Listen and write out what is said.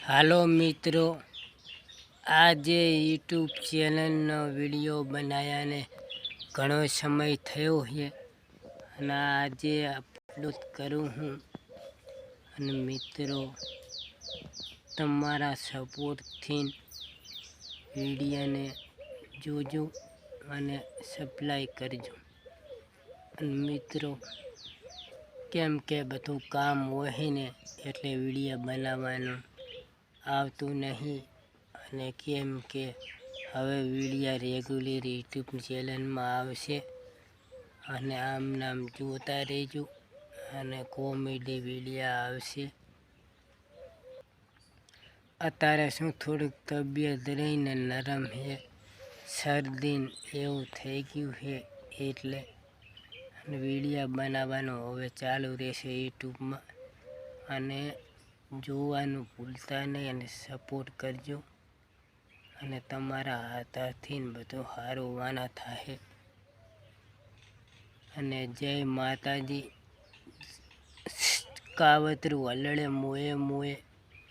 હાલો મિત્રો, આજે YouTube ચેનલનો video બનાવ્યાને ઘણો સમય થયો છે અને આજે અપલોડ કરું હું. અને મિત્રો, તમારા સપોર્ટથી વિડીયોને જોજો અને સપ્લાય કરજો. અને મિત્રો, કેમ કે બધું કામ હોય ને એટલે વિડીયો બનાવવાનું આવતું નહીં. અને કેમ કે હવે વિડીયો રેગ્યુલર યુટ્યુબ ચેનલમાં આવશે અને આમ નામ જોતા રહેજો. અને કોમેડી વિડીયો આવશે. અત્યારે શું થોડીક તબિયત રહીને નરમ છે, શરદી એવું થઈ ગયું છે એટલે વિડીયો બનાવવાનું હવે ચાલુ રહેશે યુટ્યુબમાં. અને જોવાનું ભૂલતા નહીં અને સપોર્ટ કરજો. અને તમારા હાથથી બધું સારું વાના થાય. અને જય માતાજી. કાવતરું હલડે મોએ મોએ.